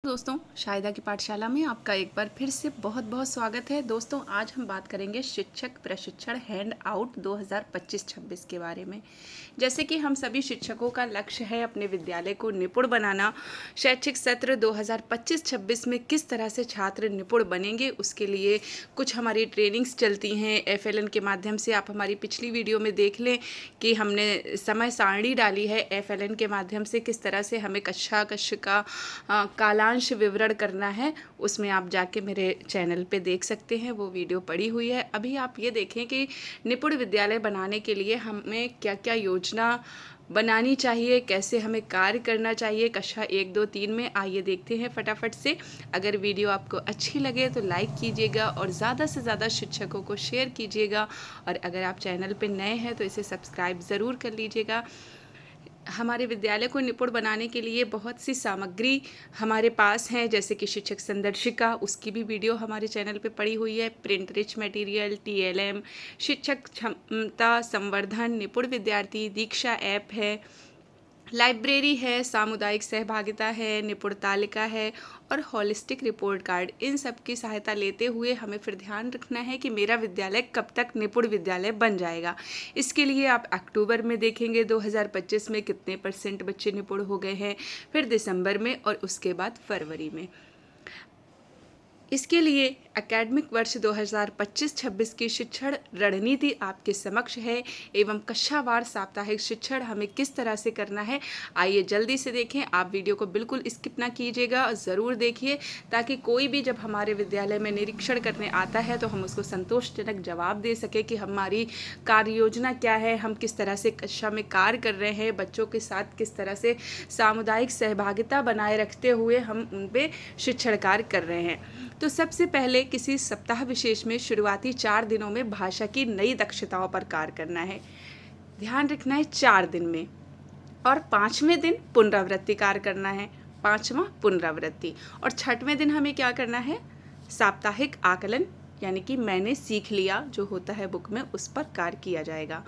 दोस्तों, शाहिदा की पाठशाला में आपका एक बार फिर से बहुत बहुत स्वागत है। दोस्तों, आज हम बात करेंगे शिक्षक प्रशिक्षण हैंड आउट 2025-26 के बारे में। जैसे कि हम सभी शिक्षकों का लक्ष्य है अपने विद्यालय को निपुण बनाना। शैक्षिक सत्र 2025-26 में किस तरह से छात्र निपुण बनेंगे, उसके लिए कुछ हमारी ट्रेनिंग्स चलती हैं FLN के माध्यम से। आप हमारी पिछली वीडियो में देख लें कि हमने समय सारणी डाली है FLN के माध्यम से, किस तरह से हमें कक्षा का कालांश विवरण करना है। उसमें आप जाके मेरे चैनल पे देख सकते हैं, वो वीडियो पड़ी हुई है। अभी आप ये देखें कि निपुण विद्यालय बनाने के लिए हमें क्या क्या योजना बनानी चाहिए, कैसे हमें कार्य करना चाहिए कक्षा 1, 2, 3 में। आइए देखते हैं फटाफट से। अगर वीडियो आपको अच्छी लगे तो लाइक कीजिएगा और ज़्यादा से ज़्यादा शिक्षकों को शेयर कीजिएगा। और अगर आप चैनल पे नए हैं तो इसे सब्सक्राइब ज़रूर कर लीजिएगा। हमारे विद्यालय को निपुण बनाने के लिए बहुत सी सामग्री हमारे पास हैं, जैसे कि शिक्षक संदर्शिका, उसकी भी वीडियो हमारे चैनल पे पड़ी हुई है। प्रिंट रिच मटेरियल, TLM, शिक्षक क्षमता संवर्धन, निपुण विद्यार्थी दीक्षा ऐप है, लाइब्रेरी है, सामुदायिक सहभागिता है, निपुण तालिका है और हॉलिस्टिक रिपोर्ट कार्ड। इन सब की सहायता लेते हुए हमें फिर ध्यान रखना है कि मेरा विद्यालय कब तक निपुण विद्यालय बन जाएगा। इसके लिए आप अक्टूबर में देखेंगे 2025 में कितने % बच्चे निपुण हो गए हैं, फिर दिसंबर में और उसके बाद फरवरी में। इसके लिए एकेडमिक वर्ष 2025-26 की शिक्षण रणनीति आपके समक्ष है एवं कक्षावार साप्ताहिक शिक्षण हमें किस तरह से करना है। आइए जल्दी से देखें। आप वीडियो को बिल्कुल स्किप ना कीजिएगा, ज़रूर देखिए, ताकि कोई भी जब हमारे विद्यालय में निरीक्षण करने आता है तो हम उसको संतोषजनक जवाब दे सके कि हमारी कार्य योजना क्या है, हम किस तरह से कक्षा में कार्य कर रहे हैं, बच्चों के साथ किस तरह से सामुदायिक सहभागिता बनाए रखते हुए हम उन पर शिक्षण कार्य कर रहे हैं। तो सबसे पहले किसी सप्ताह विशेष में शुरुआती 4 दिनों में भाषा की नई दक्षताओं पर कार्य करना है। ध्यान रखना है 4 दिन में, और 5वें दिन पुनरावृत्ति कार्य करना है, 5वां पुनरावृत्ति। और 6वें दिन हमें क्या करना है, साप्ताहिक आकलन, यानी कि मैंने सीख लिया जो होता है बुक में, उस पर कार्य किया जाएगा।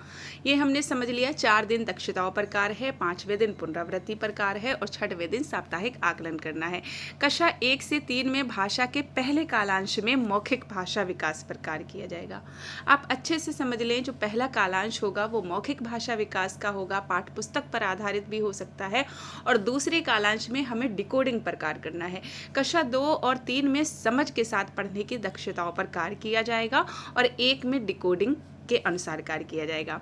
ये हमने समझ लिया। 4 दिन दक्षताओं पर कार्य है, 5वें दिन पुनरावृत्ति पर कार्य है और 6वें दिन साप्ताहिक आकलन करना है। कक्षा 1 से 3 में भाषा के पहले कालांश में मौखिक भाषा विकास पर कार्य किया जाएगा। आप अच्छे से समझ लें, जो पहला कालांश होगा वो मौखिक भाषा विकास का होगा, पाठ्य पुस्तक पर आधारित भी हो सकता है। और दूसरे कालांश में हमें डिकोडिंग पर कार्य करना है। कक्षा 2 और 3 में समझ के साथ पढ़ने की दक्षताओं पर कार्य किया जाएगा और 1 में डिकोडिंग के अनुसार कार्य किया जाएगा।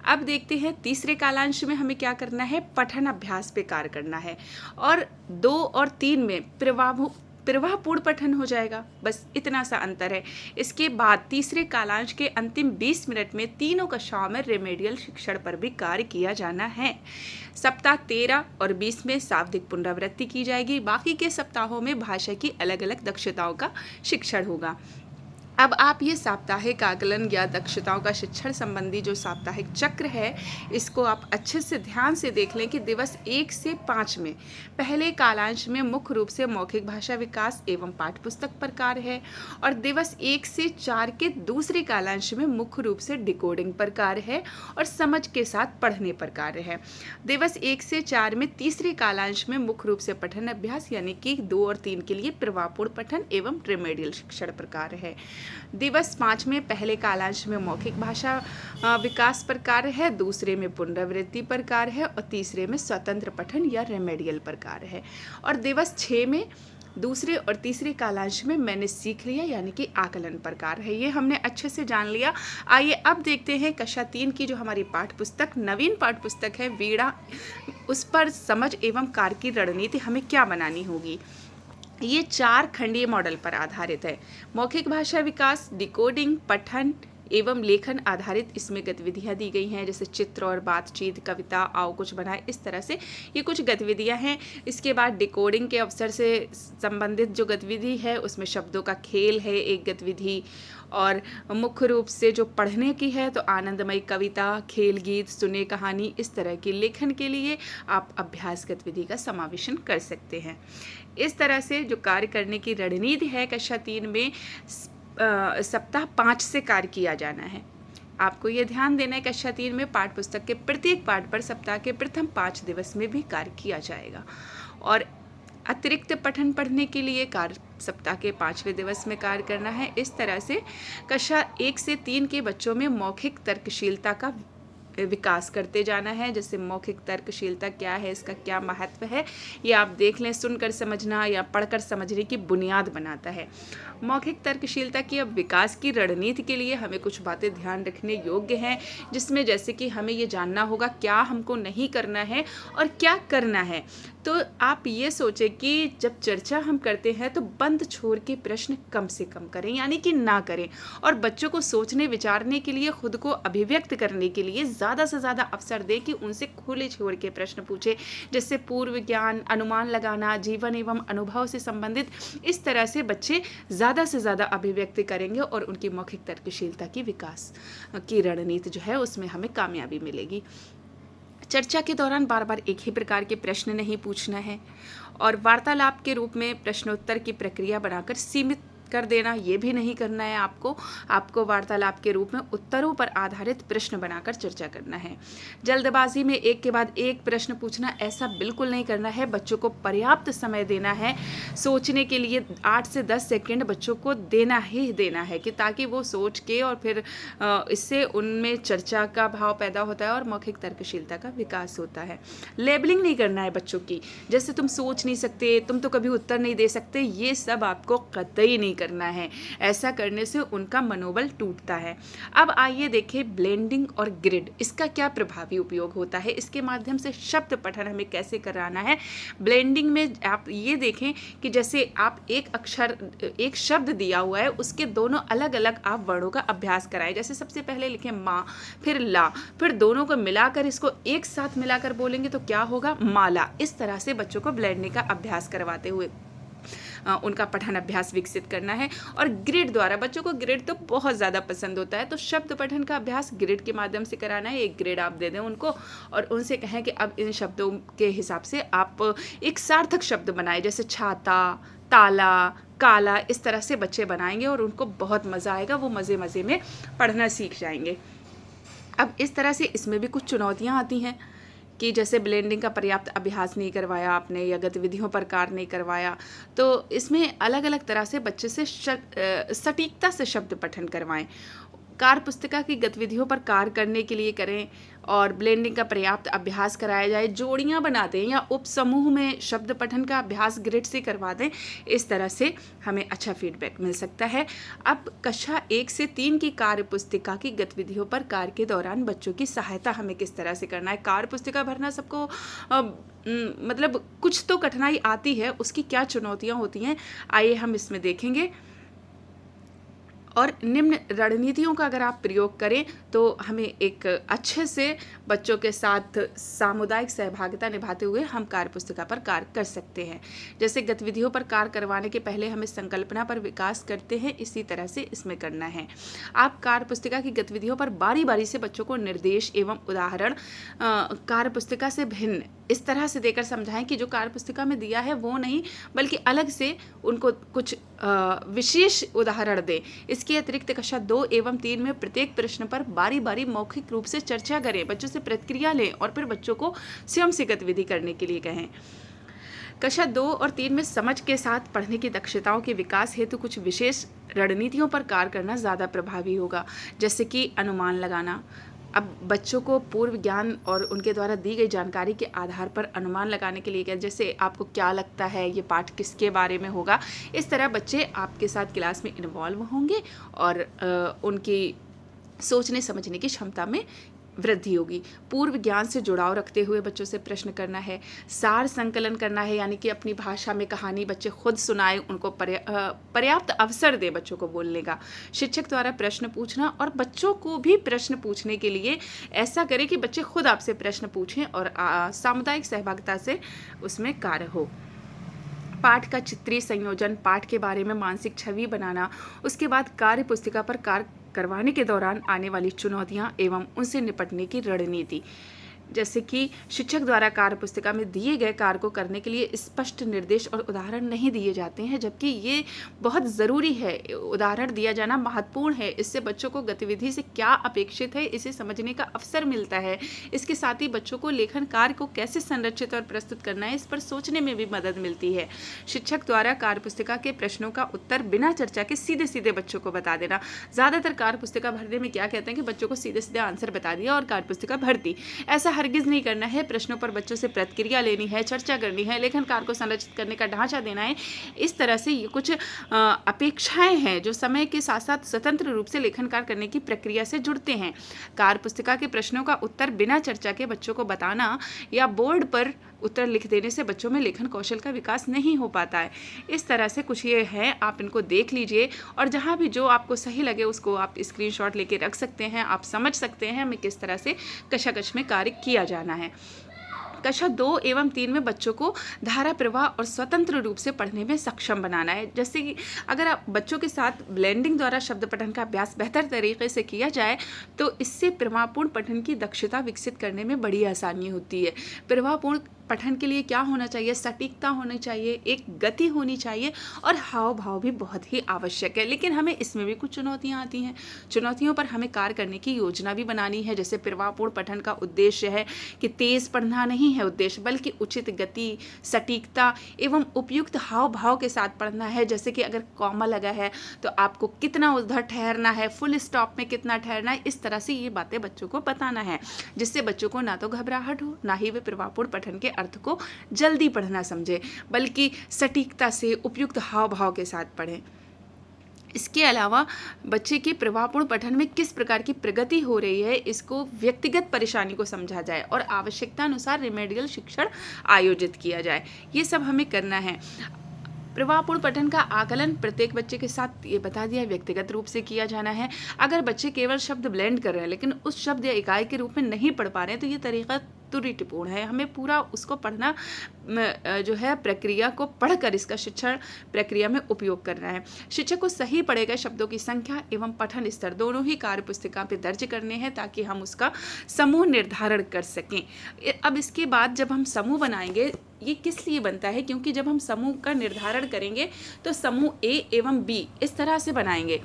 अब देखते हैं तीसरे कालांश में हमें क्या करना है, पठन अभ्यास पे कार्य करना है। और 2 और 3 में प्रवाहपूर्ण पठन हो जाएगा। बस इतना सा अंतर है। इसके बाद तीसरे कालांश के अंतिम 20 मिनट में तीनों कक्षाओं में रेमेडियल शिक्षण पर भी कार्य किया जाना है। सप्ताह 13 और 20 में शाब्दिक पुनरावृत्ति की जाएगी। बाकी के सप्ताहों में भाषा की अलग अलग दक्षताओं का शिक्षण होगा। अब आप ये साप्ताहिक आकलन या दक्षताओं का शिक्षण संबंधी जो साप्ताहिक चक्र है, इसको आप अच्छे से ध्यान से देख लें कि दिवस 1 से 5 में पहले कालांश में मुख्य रूप से मौखिक भाषा विकास एवं पाठ्य पुस्तक पर कार्य है, और दिवस 1 से 4 के दूसरे कालांश में मुख्य रूप से डिकोडिंग पर कार्य है और समझ के साथ पढ़ने पर कार्य है। दिवस 1 से 4 में तीसरे कालांश में मुख्य रूप से पठन अभ्यास, यानी कि 2 और 3 के लिए प्रवाहपूर्ण पठन एवं रेमेडियल शिक्षण पर कार्य है। दिवस 5 में पहले कालांश में मौखिक भाषा विकास पर कार्य है, दूसरे में पुनरावृत्ति पर कार्य है और तीसरे में स्वतंत्र पठन या रेमेडियल पर कार्य है। और दिवस 6 में दूसरे और तीसरे कालांश में मैंने सीख लिया, यानी कि आकलन पर कार्य है। ये हमने अच्छे से जान लिया। आइए अब देखते हैं कक्षा 3 की जो हमारी पाठ्य पुस्तक, नवीन पाठ्य पुस्तक है वीणा, उस पर समझ एवं कार्य की रणनीति हमें क्या बनानी होगी। ये 4 खंडीय मॉडल पर आधारित है। मौखिक भाषा विकास, डिकोडिंग, पठन एवं लेखन आधारित इसमें गतिविधियां दी गई हैं, जैसे चित्र और बातचीत, कविता, आओ कुछ बनाए, इस तरह से ये कुछ गतिविधियां हैं। इसके बाद डिकोडिंग के अवसर से संबंधित जो गतिविधि है उसमें शब्दों का खेल है एक गतिविधि, और मुख्य रूप से जो पढ़ने की है तो आनंदमयी कविता, खेल, गीत, सुने कहानी, इस तरह की लेखन के लिए आप अभ्यास गतिविधि का समावेशन कर सकते हैं। इस तरह से जो कार्य करने की रणनीति है कक्षा 3 में सप्ताह 5 से कार्य किया जाना है। आपको ये ध्यान देना है कक्षा 3 में पाठ्य पुस्तक के प्रत्येक पाठ पर सप्ताह के प्रथम 5 दिवस में भी कार्य किया जाएगा। और अतिरिक्त पठन पढ़ने के लिए कार्य सप्ताह के 5वें दिवस में कार्य करना है। इस तरह से कक्षा 1 से 3 के बच्चों में मौखिक तर्कशीलता का विकास करते जाना है। जैसे मौखिक तर्कशीलता क्या है, इसका क्या महत्व है, ये आप देख लें। सुनकर समझना या पढ़कर समझने की बुनियाद बनाता है। मौखिक तर्कशीलता की अब विकास की रणनीति के लिए हमें कुछ बातें ध्यान रखने योग्य हैं, जिसमें जैसे कि हमें ये जानना होगा क्या हमको नहीं करना है और क्या करना है। तो आप ये सोचें कि जब चर्चा हम करते हैं तो बंद छोर के प्रश्न कम से कम करें, यानी कि ना करें, और बच्चों को सोचने विचारने के लिए, खुद को अभिव्यक्त करने के लिए ज़्यादा से ज़्यादा अवसर दें कि उनसे खुले छोर के प्रश्न पूछे, जैसे पूर्व ज्ञान, अनुमान लगाना, जीवन एवं अनुभव से संबंधित। इस तरह से बच्चे ज़्यादा से ज़्यादा अभिव्यक्ति करेंगे और उनकी मौखिक तर्कशीलता की विकास की रणनीति जो है उसमें हमें कामयाबी मिलेगी। चर्चा के दौरान बार बार एक ही प्रकार के प्रश्न नहीं पूछना है और वार्तालाप के रूप में प्रश्नोत्तर की प्रक्रिया बनाकर सीमित कर देना ये भी नहीं करना है। आपको वार्तालाप के रूप में उत्तरों पर आधारित प्रश्न बनाकर चर्चा करना है। जल्दबाजी में एक के बाद एक प्रश्न पूछना ऐसा बिल्कुल नहीं करना है। बच्चों को पर्याप्त समय देना है सोचने के लिए। 8 से 10 सेकंड बच्चों को देना ही देना है कि ताकि वो सोच के और फिर इससे उनमें चर्चा का भाव पैदा होता है और मौखिक तर्कशीलता का विकास होता है। लेबलिंग नहीं करना है बच्चों की, जैसे तुम सोच नहीं सकते, तुम तो कभी उत्तर नहीं दे सकते, ये सब आपको कतई नहीं करना है। ऐसा करने से उनका मनोबल टूटता है। अब आइए देखें ब्लेंडिंग और ग्रिड, इसका क्या प्रभावी उपयोग होता है, इसके माध्यम से शब्द पठन हमें कैसे कराना है। ब्लेंडिंग में आप ये देखें कि जैसे आप एक शब्द दिया हुआ है, उसके दोनों अलग अलग आप वर्णों का अभ्यास कराएं। जैसे सबसे पहले लिखें माँ, फिर ला, फिर दोनों को मिलाकर इसको एक साथ मिलाकर बोलेंगे तो क्या होगा, माला। इस तरह से बच्चों को ब्लेंडिंग का अभ्यास करवाते हुए उनका पठन अभ्यास विकसित करना है। और ग्रिड द्वारा, बच्चों को ग्रिड तो बहुत ज़्यादा पसंद होता है, तो शब्द पठन का अभ्यास ग्रिड के माध्यम से कराना है। एक ग्रिड आप दे दें उनको और उनसे कहें कि अब इन शब्दों के हिसाब से आप एक सार्थक शब्द बनाए, जैसे छाता, ताला, काला। इस तरह से बच्चे बनाएंगे और उनको बहुत मज़ा आएगा, वो मज़े मज़े में पढ़ना सीख जाएंगे। अब इस तरह से इसमें भी कुछ चुनौतियाँ आती हैं कि जैसे ब्लेंडिंग का पर्याप्त अभ्यास नहीं करवाया आपने या गतिविधियों पर कार्य नहीं करवाया, तो इसमें अलग अलग तरह से बच्चे से सटीकता से शब्द पठन करवाएं। कार्य पुस्तिका की गतिविधियों पर कार्य करने के लिए करें और ब्लेंडिंग का पर्याप्त अभ्यास कराया जाए। जोड़ियां बना दें या उपसमूह में शब्द पठन का अभ्यास ग्रिड से करवा दें। इस तरह से हमें अच्छा फीडबैक मिल सकता है। अब कक्षा 1 से 3 की कार्य पुस्तिका की गतिविधियों पर कार्य के दौरान बच्चों की सहायता हमें किस तरह से करना है। कार्य पुस्तिका भरना सबको मतलब कुछ तो कठिनाई आती है, उसकी क्या चुनौतियाँ होती हैं आइए हम इसमें देखेंगे। और निम्न रणनीतियों का अगर आप प्रयोग करें तो हमें एक अच्छे से बच्चों के साथ सामुदायिक सहभागिता निभाते हुए हम कार्य पुस्तिका पर कार्य कर सकते हैं। जैसे गतिविधियों पर कार्य करवाने के पहले हमें संकल्पना पर विकास करते हैं, इसी तरह से इसमें करना है। आप कार्य पुस्तिका की गतिविधियों पर बारी बारी से बच्चों को निर्देश एवं उदाहरण कार्य पुस्तिका से भिन्न इस तरह से देकर समझाएं कि जो कार्य पुस्तिका में दिया है वो नहीं, बल्कि अलग से उनको कुछ विशेष उदाहरण दें। इसके अतिरिक्त कक्षा 2 एवं 3 में प्रत्येक प्रश्न पर बारी बारी मौखिक रूप से चर्चा करें, बच्चों से प्रतिक्रिया लें और फिर बच्चों को स्वयं से गतिविधि करने के लिए कहें। कक्षा 2 और 3 में समझ के साथ पढ़ने की दक्षताओं के विकास हेतु कुछ विशेष रणनीतियों पर कार्य करना ज़्यादा प्रभावी होगा, जैसे कि अनुमान लगाना। अब बच्चों को पूर्व ज्ञान और उनके द्वारा दी गई जानकारी के आधार पर अनुमान लगाने के लिए, जैसे आपको क्या लगता है ये पाठ किसके बारे में होगा। इस तरह बच्चे आपके साथ क्लास में इन्वॉल्व होंगे और उनकी सोचने समझने की क्षमता में वृद्धि होगी। पूर्व ज्ञान से जुड़ाव रखते हुए बच्चों से प्रश्न करना है। सार संकलन करना है, यानी कि अपनी भाषा में कहानी बच्चे खुद सुनाएं, उनको पर्याप्त अवसर दे बच्चों को बोलने का। शिक्षक द्वारा प्रश्न पूछना और बच्चों को भी प्रश्न पूछने के लिए ऐसा करें कि बच्चे खुद आपसे प्रश्न पूछें और सामुदायिक सहभागिता से उसमें कार्य हो। पाठ का चित्रीय संयोजन, पाठ के बारे में मानसिक छवि बनाना। उसके बाद कार्य पुस्तिका पर कार्य करवाने के दौरान आने वाली चुनौतियां एवं उनसे निपटने की रणनीति। जैसे कि शिक्षक द्वारा कार्य पुस्तिका में दिए गए कार्य को करने के लिए स्पष्ट निर्देश और उदाहरण नहीं दिए जाते हैं, जबकि ये बहुत ज़रूरी है। उदाहरण दिया जाना महत्वपूर्ण है। इससे बच्चों को गतिविधि से क्या अपेक्षित है इसे समझने का अवसर मिलता है। इसके साथ ही बच्चों को लेखन कार्य को कैसे संरचित और प्रस्तुत करना है इस पर सोचने में भी मदद मिलती है। शिक्षक द्वारा कार्य पुस्तिका के प्रश्नों का उत्तर बिना चर्चा के सीधे सीधे बच्चों को बता देना। ज़्यादातर कार्य पुस्तिका भरने में क्या कहते हैं कि बच्चों को सीधे सीधे आंसर बता दिया और कार्य पुस्तिका भर दी। ऐसा हरगिज नहीं करना है। प्रश्नों पर बच्चों से प्रतिक्रिया लेनी है, चर्चा करनी है, लेखन कार्य को संरचित करने का ढांचा देना है। इस तरह से ये कुछ अपेक्षाएं हैं जो समय के साथ साथ स्वतंत्र रूप से लेखन कार्य करने की प्रक्रिया से जुड़ते हैं। कार्य पुस्तिका के प्रश्नों का उत्तर बिना चर्चा के बच्चों को बताना या बोर्ड पर उत्तर लिख देने से बच्चों में लेखन कौशल का विकास नहीं हो पाता है। इस तरह से कुछ ये है, आप इनको देख लीजिए और जहाँ भी जो आपको सही लगे उसको आप स्क्रीनशॉट लेके रख सकते हैं। आप समझ सकते हैं हमें किस तरह से कशाकश में कार्य किया जाना है। कक्षा 2 एवं 3 में बच्चों को धारा प्रवाह और स्वतंत्र रूप से पढ़ने में सक्षम बनाना है। जैसे कि अगर आप बच्चों के साथ ब्लेंडिंग द्वारा शब्द पठन का अभ्यास बेहतर तरीके से किया जाए तो इससे प्रवाहपूर्ण पठन की दक्षता विकसित करने में बड़ी आसानी होती है। प्रवाहपूर्ण पठन के लिए क्या होना चाहिए? सटीकता होनी चाहिए, एक गति होनी चाहिए और हाव भाव भी बहुत ही आवश्यक है। लेकिन हमें इसमें भी कुछ चुनौतियां आती हैं। चुनौतियों पर हमें कार्य करने की योजना भी बनानी है। जैसे प्रवाहपूर्ण पठन का उद्देश्य है कि तेज पढ़ना नहीं है उद्देश्य, बल्कि उचित गति, सटीकता एवं उपयुक्त हाव भाव के साथ पढ़ना है। जैसे कि अगर कॉमा लगा है तो आपको कितना उधर ठहरना है, फुल स्टॉप में कितना ठहरना है, इस तरह से ये बातें बच्चों को बताना है, जिससे बच्चों को ना तो घबराहट हो, ना ही वे प्रवाहपूर्ण पठन के अर्थ को जल्दी पढ़ना समझे, बल्कि सटीकता से उपयुक्त हाव भाव के साथ पढ़ें। इसके अलावा बच्चे के प्रवाहपूर्ण पठन में किस प्रकार की प्रगति हो रही है इसको व्यक्तिगत परेशानी को समझा जाए और आवश्यकता अनुसार रिमेडियल शिक्षण आयोजित किया जाए। ये सब हमें करना है। प्रवाहपूर्ण पठन का आकलन प्रत्येक बच्चे के साथ ये बता दिया व्यक्तिगत रूप से किया जाना है। अगर बच्चे केवल शब्द ब्लेंड कर रहे हैं लेकिन उस शब्द या इकाई के रूप में नहीं पढ़ पा रहे हैं तो ये तरीका त्रुटिपूर्ण है। हमें पूरा उसको पढ़ना जो है प्रक्रिया को पढ़कर इसका शिक्षण प्रक्रिया में उपयोग करना है। शिक्षक को सही पढ़े गए शब्दों की संख्या एवं पठन स्तर दोनों ही कार्य पुस्तिका पे दर्ज करने हैं ताकि हम उसका समूह निर्धारण कर सकें। अब इसके बाद जब हम समूह बनाएंगे, ये किस लिए बनता है? क्योंकि जब हम समूह का निर्धारण करेंगे तो समूह ए एवं बी इस तरह से बनाएंगे।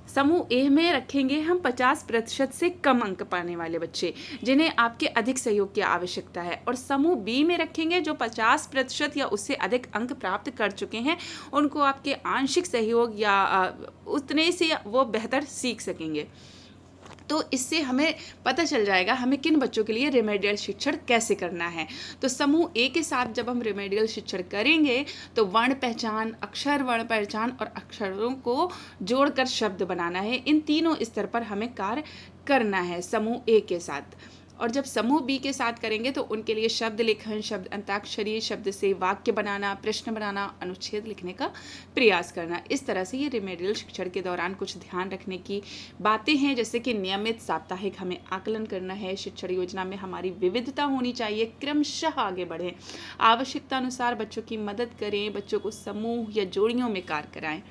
समूह ए में रखेंगे हम 50% से कम अंक पाने वाले बच्चे जिन्हें आपके अधिक सहयोग की आवश्यकता है, और समूह बी में रखेंगे जो 50% या उससे अधिक अंक प्राप्त कर चुके हैं, उनको आपके आंशिक सहयोग या उतने से वो बेहतर सीख सकेंगे। तो इससे हमें पता चल जाएगा हमें किन बच्चों के लिए रिमेडियल शिक्षण कैसे करना है। तो समूह ए के साथ जब हम रिमेडियल शिक्षण करेंगे तो वर्ण पहचान, अक्षर वर्ण पहचान और अक्षरों को जोड़कर शब्द बनाना है। इन तीनों स्तर पर हमें कार्य करना है समूह ए के साथ। और जब समूह बी के साथ करेंगे तो उनके लिए शब्द लेखन, शब्द अंताक्षरी, शब्द से वाक्य बनाना, प्रश्न बनाना, अनुच्छेद लिखने का प्रयास करना। इस तरह से ये रिमेडियल शिक्षण के दौरान कुछ ध्यान रखने की बातें हैं, जैसे कि नियमित साप्ताहिक हमें आकलन करना है। शिक्षण योजना में हमारी विविधता होनी चाहिए, क्रमशः आगे बढ़ें, आवश्यकता अनुसार बच्चों की मदद करें, बच्चों को समूह या जोड़ियों में कार्य कराएं।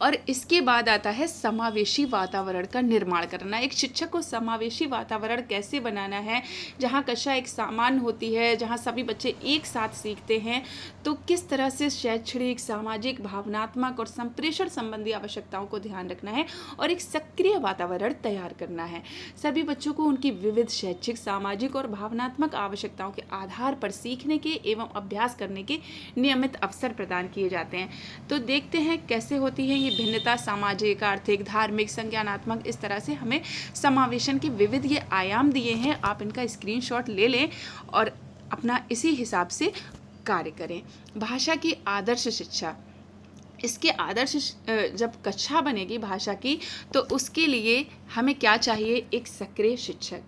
और इसके बाद आता है समावेशी वातावरण का निर्माण करना। एक शिक्षक को समावेशी वातावरण कैसे बनाना है, जहाँ कक्षा एक सामान्य होती है, जहाँ सभी बच्चे एक साथ सीखते हैं, तो किस तरह से शैक्षणिक, सामाजिक, भावनात्मक और संप्रेषण संबंधी आवश्यकताओं को ध्यान रखना है और एक सक्रिय वातावरण तैयार करना है। सभी बच्चों को उनकी विविध शैक्षिक, सामाजिक और भावनात्मक आवश्यकताओं के आधार पर सीखने के एवं अभ्यास करने के नियमित अवसर प्रदान किए जाते हैं। तो देखते हैं कैसे होती है ये भिन्नता, सामाजिक, आर्थिक, धार्मिक, संज्ञानात्मक। इस तरह से हमें समावेशन के विविध ये आयाम दिए हैं। आप इनका स्क्रीनशॉट ले लें और अपना इसी हिसाब से कार्य करें। भाषा की आदर्श शिक्षा, इसके आदर्श जब कक्षा बनेगी भाषा की तो उसके लिए हमें क्या चाहिए? एक सक्रिय शिक्षक,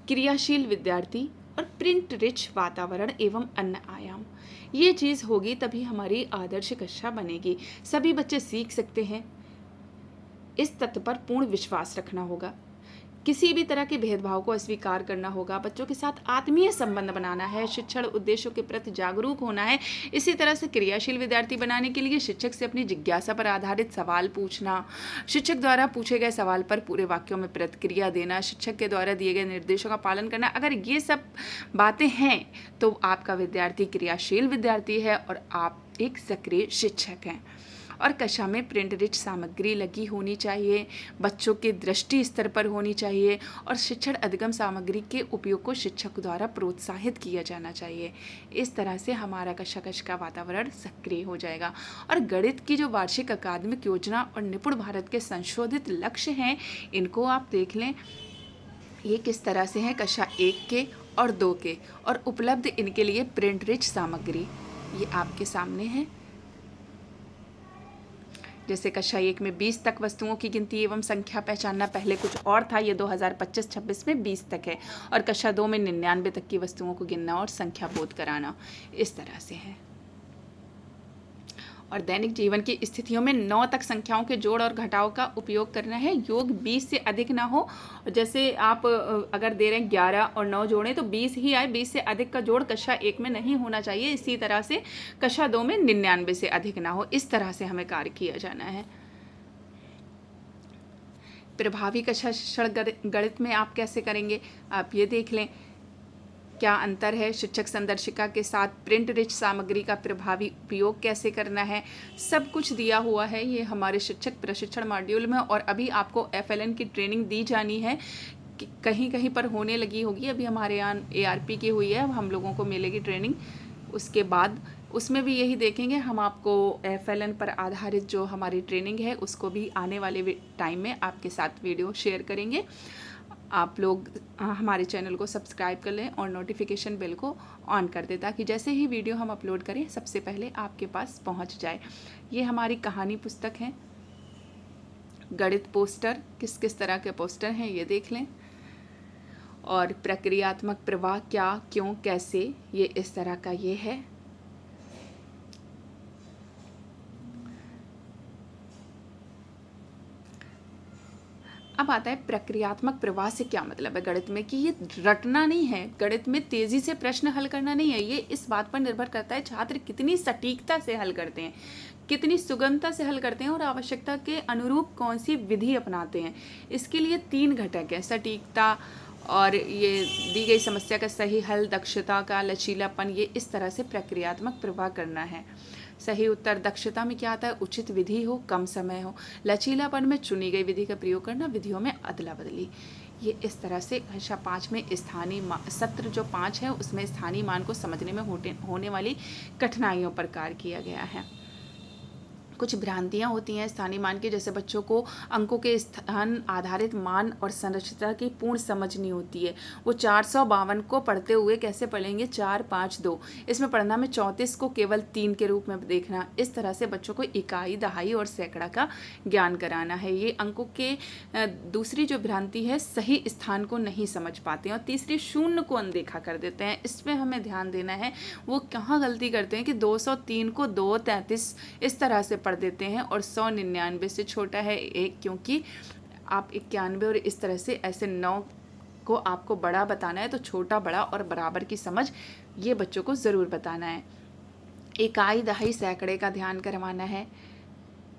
क्रियाशील विद्यार्थी और प्रिंट रिच वातावरण एवं अन्य आयाम। ये चीज़ होगी तभी हमारी आदर्श कक्षा बनेगी। सभी बच्चे सीख सकते हैं, इस तथ्य पर पूर्ण विश्वास रखना होगा। किसी भी तरह के भेदभाव को अस्वीकार करना होगा, बच्चों के साथ आत्मीय संबंध बनाना है, शिक्षण उद्देश्यों के प्रति जागरूक होना है। इसी तरह से क्रियाशील विद्यार्थी बनाने के लिए शिक्षक से अपनी जिज्ञासा पर आधारित सवाल पूछना, शिक्षक द्वारा पूछे गए सवाल पर पूरे वाक्यों में प्रतिक्रिया देना, शिक्षक के द्वारा दिए गए निर्देशों का पालन करना। अगर ये सब बातें हैं तो आपका विद्यार्थी क्रियाशील विद्यार्थी है और आप एक सक्रिय शिक्षक हैं। और कक्षा में प्रिंट रिच सामग्री लगी होनी चाहिए, बच्चों के दृष्टि स्तर पर होनी चाहिए और शिक्षण अधिगम सामग्री के उपयोग को शिक्षक द्वारा प्रोत्साहित किया जाना चाहिए। इस तरह से हमारा कक्षा का वातावरण सक्रिय हो जाएगा। और गणित की जो वार्षिक अकादमिक योजना और निपुण भारत के संशोधित लक्ष्य हैं, इनको आप देख लें। ये किस तरह से हैं कक्षा 1 के और 2 के, और उपलब्ध इनके लिए प्रिंट रिच सामग्री ये आपके सामने है। जैसे कक्षा 1 में 20 तक वस्तुओं की गिनती एवं संख्या पहचानना, पहले कुछ और था, ये 2025-26 में 20 तक है। और कक्षा 2 में 99 तक की वस्तुओं को गिनना और संख्या बोध कराना, इस तरह से है। और दैनिक जीवन की स्थितियों में 9 तक संख्याओं के जोड़ और घटाव का उपयोग करना है। योग 20 से अधिक ना हो। जैसे आप अगर दे रहे हैं 11 और 9 जोड़ें तो 20 ही आए, 20 से अधिक का जोड़ कक्षा 1 में नहीं होना चाहिए। इसी तरह से कक्षा 2 में 99 से अधिक ना हो। इस तरह से हमें कार्य किया जाना है। प्रभावी कक्षा शिक्षण गणित में आप कैसे करेंगे, आप ये देख लें। क्या अंतर है शिक्षक संदर्शिका के साथ प्रिंट रिच सामग्री का प्रभावी उपयोग कैसे करना है, सब कुछ दिया हुआ है ये हमारे शिक्षक प्रशिक्षण मॉड्यूल में। और अभी आपको FLN की ट्रेनिंग दी जानी है, कहीं कहीं पर होने लगी होगी, अभी हमारे यहाँ ARP की हुई है, अब हम लोगों को मिलेगी ट्रेनिंग। उसके बाद उसमें भी यही देखेंगे हम, आपको FLN पर आधारित जो हमारी ट्रेनिंग है उसको भी आने वाले टाइम में आपके साथ वीडियो शेयर करेंगे। आप लोग हमारे चैनल को सब्सक्राइब कर लें और नोटिफिकेशन बेल को ऑन कर दें, ताकि जैसे ही वीडियो हम अपलोड करें सबसे पहले आपके पास पहुंच जाए। ये हमारी कहानी पुस्तक है। गणित पोस्टर, किस किस तरह के पोस्टर हैं ये देख लें। और प्रक्रियात्मक प्रवाह क्या, क्यों, कैसे, ये इस तरह का ये है। अब आता है प्रक्रियात्मक प्रवाह से क्या मतलब है गणित में, कि ये रटना नहीं है, गणित में तेजी से प्रश्न हल करना नहीं है। ये इस बात पर निर्भर करता है छात्र कितनी सटीकता से हल करते हैं, कितनी सुगमता से हल करते हैं और आवश्यकता के अनुरूप कौन सी विधि अपनाते हैं। इसके लिए 3 घटक हैं, सटीकता और ये दी गई समस्या का सही हल, दक्षता का लचीलापन। ये इस तरह से प्रक्रियात्मक प्रवाह करना है। सही उत्तर, दक्षता में क्या आता है, उचित विधि हो, कम समय हो। लचीलापन में चुनी गई विधि का प्रयोग करना, विधियों में अदला बदली। ये इस तरह से कक्षा 5 में स्थानीय सत्र जो 5 है उसमें स्थानीय मान को समझने में होने वाली कठिनाइयों पर कार्य किया गया है। कुछ भ्रांतियां होती हैं स्थानीय मान की, जैसे बच्चों को अंकों के स्थान आधारित मान और संरचना की पूर्ण समझ नहीं होती है। वो 452 को पढ़ते हुए कैसे पढ़ेंगे 4, 5, 2, इसमें पढ़ना में 34 को केवल 3 के रूप में देखना। इस तरह से बच्चों को इकाई, दहाई और सैकड़ा का ज्ञान कराना है। ये अंकों के दूसरी जो भ्रांति है, सही स्थान को नहीं समझ पाते हैं। और तीसरी, शून्य को अनदेखा कर देते हैं। इसमें हमें ध्यान देना है। वो कहाँ गलती करते हैं कि 203 को 233 इस तरह से पढ़ देते हैं और 199 से छोटा है 1, क्योंकि आप 91 और इस तरह से ऐसे 9 को आपको बड़ा बताना है, तो छोटा, बड़ा और बराबर की समझ ये बच्चों को ज़रूर बताना है। इकाई, दहाई, सैकड़े का ध्यान करवाना है।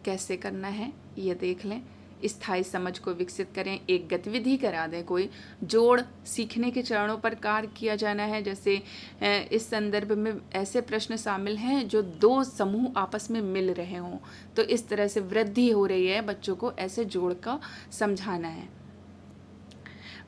कैसे करना है ये देख लें। स्थायी समझ को विकसित करें, एक गतिविधि करा दें, कोई जोड़ सीखने के चरणों पर कार्य किया जाना है। जैसे इस संदर्भ में ऐसे प्रश्न शामिल हैं जो 2 समूह आपस में मिल रहे हों, तो इस तरह से वृद्धि हो रही है, बच्चों को ऐसे जोड़ का समझाना है।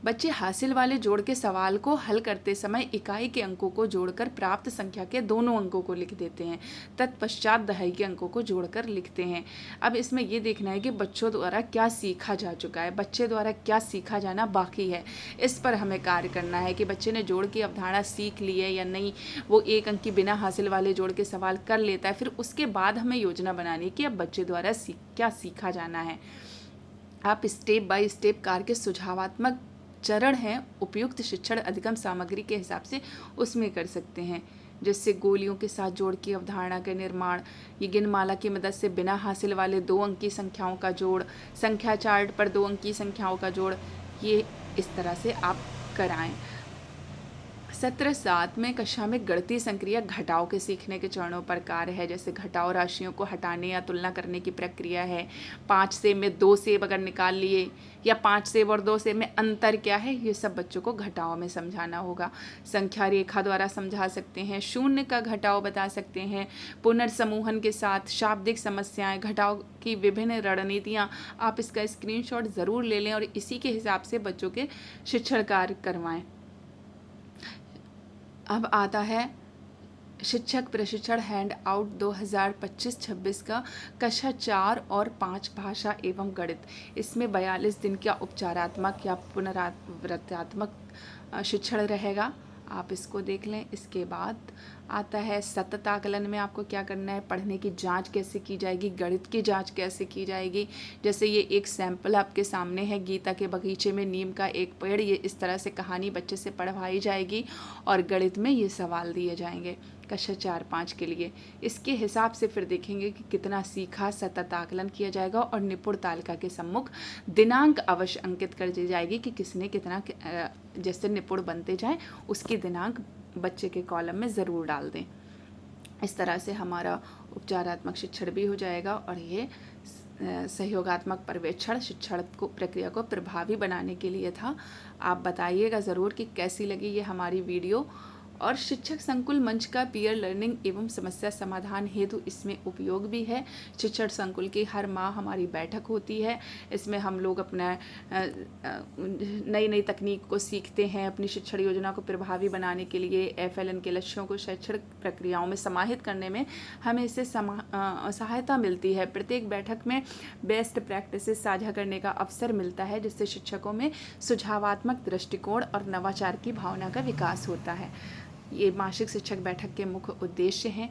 बच्चे हासिल वाले जोड़ के सवाल को हल करते समय इकाई के अंकों को जोड़कर प्राप्त संख्या के दोनों अंकों को लिख देते हैं, तत्पश्चात दहाई के अंकों को जोड़कर लिखते हैं। अब इसमें ये देखना है कि बच्चों द्वारा क्या सीखा जा चुका है, बच्चे द्वारा क्या सीखा जाना बाकी है, इस पर हमें कार्य करना है कि बच्चे ने जोड़ की अवधारणा सीख ली है या नहीं। वो 1 अंक की बिना हासिल वाले जोड़ के सवाल कर लेता है, फिर उसके बाद हमें योजना बनानी कि अब बच्चे द्वारा क्या सीखा जाना है। आप स्टेप बाय स्टेप कार्य के सुझावात्मक चरण हैं उपयुक्त शिक्षण अधिगम सामग्री के हिसाब से उसमें कर सकते हैं। जैसे गोलियों के साथ जोड़ की अवधारणा के निर्माण, ये गिनमाला की मदद से बिना हासिल वाले 2 अंकी संख्याओं का जोड़, संख्या चार्ट पर 2 अंकी संख्याओं का जोड़, ये इस तरह से आप कराएं। सत्र 7 में कक्षा में गणितीय संक्रिया घटाव के सीखने के चरणों पर कार्य है, जैसे घटाव राशियों को हटाने या तुलना करने की प्रक्रिया है। 5 सेब में 2 सेब अगर निकाल लिए, या 5 सेब और 2 सेब में अंतर क्या है, ये सब बच्चों को घटाव में समझाना होगा। संख्या रेखा द्वारा समझा सकते हैं, शून्य का घटाव बता सकते हैं, पुनर्समूहन के साथ शाब्दिक समस्याएं, घटाव की विभिन्न रणनीतियाँ। आप इसका स्क्रीनशॉट ज़रूर ले लें और इसी के हिसाब से बच्चों के शिक्षण कार्य करवाएं। अब आता है शिक्षक प्रशिक्षण हैंड आउट 2025-26 का कक्षा 4 और 5 भाषा एवं गणित। इसमें 42 दिन का उपचारात्मक या पुनरावृत्तात्मक शिक्षण रहेगा, आप इसको देख लें। इसके बाद आता है सतत आकलन में आपको क्या करना है, पढ़ने की जांच कैसे की जाएगी, गणित की जांच कैसे की जाएगी। जैसे ये एक सैंपल आपके सामने है, गीता के बगीचे में नीम का एक पेड़, ये इस तरह से कहानी बच्चे से पढ़वाई जाएगी और गणित में ये सवाल दिए जाएंगे कक्षा 4-5 के लिए। इसके हिसाब से फिर देखेंगे कि कितना सीखा, सतत आकलन किया जाएगा और निपुण तालिका के सम्मुख दिनांक अवश्य अंकित कर दी जाएगी कि किसने कितना, जैसे निपुण बनते जाएं उसकी दिनांक बच्चे के कॉलम में ज़रूर डाल दें। इस तरह से हमारा उपचारात्मक शिक्षण भी हो जाएगा और ये सहयोगात्मक पर्यवेक्षण शिक्षण को प्रक्रिया को प्रभावी बनाने के लिए था। आप बताइएगा ज़रूर कि कैसी लगी ये हमारी वीडियो। और शिक्षक संकुल मंच का पीयर लर्निंग एवं समस्या समाधान हेतु इसमें उपयोग भी है। शिक्षण संकुल की हर माह हमारी बैठक होती है, इसमें हम लोग अपना नई नई तकनीक को सीखते हैं। अपनी शिक्षण योजना को प्रभावी बनाने के लिए FLN के लक्ष्यों को शैक्षणिक प्रक्रियाओं में समाहित करने में हमें इससे सहायता मिलती है। प्रत्येक बैठक में बेस्ट प्रैक्टिसेस साझा करने का अवसर मिलता है, जिससे शिक्षकों में सुझावात्मक दृष्टिकोण और नवाचार की भावना का विकास होता है। ये मासिक शिक्षक बैठक के मुख्य उद्देश्य हैं,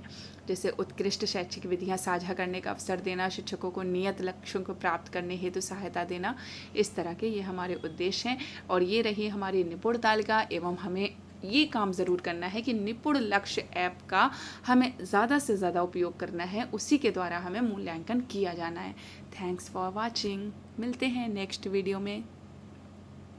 जैसे उत्कृष्ट शैक्षिक विधियां साझा करने का अवसर देना, शिक्षकों को नियत लक्ष्यों को प्राप्त करने हेतु सहायता देना, इस तरह के ये हमारे उद्देश्य हैं। और ये रही हमारी निपुण तालिका। एवं हमें ये काम ज़रूर करना है कि निपुण लक्ष्य ऐप का हमें ज़्यादा से ज़्यादा उपयोग करना है, उसी के द्वारा हमें मूल्यांकन किया जाना है। Thanks for watching. मिलते हैं नेक्स्ट वीडियो में।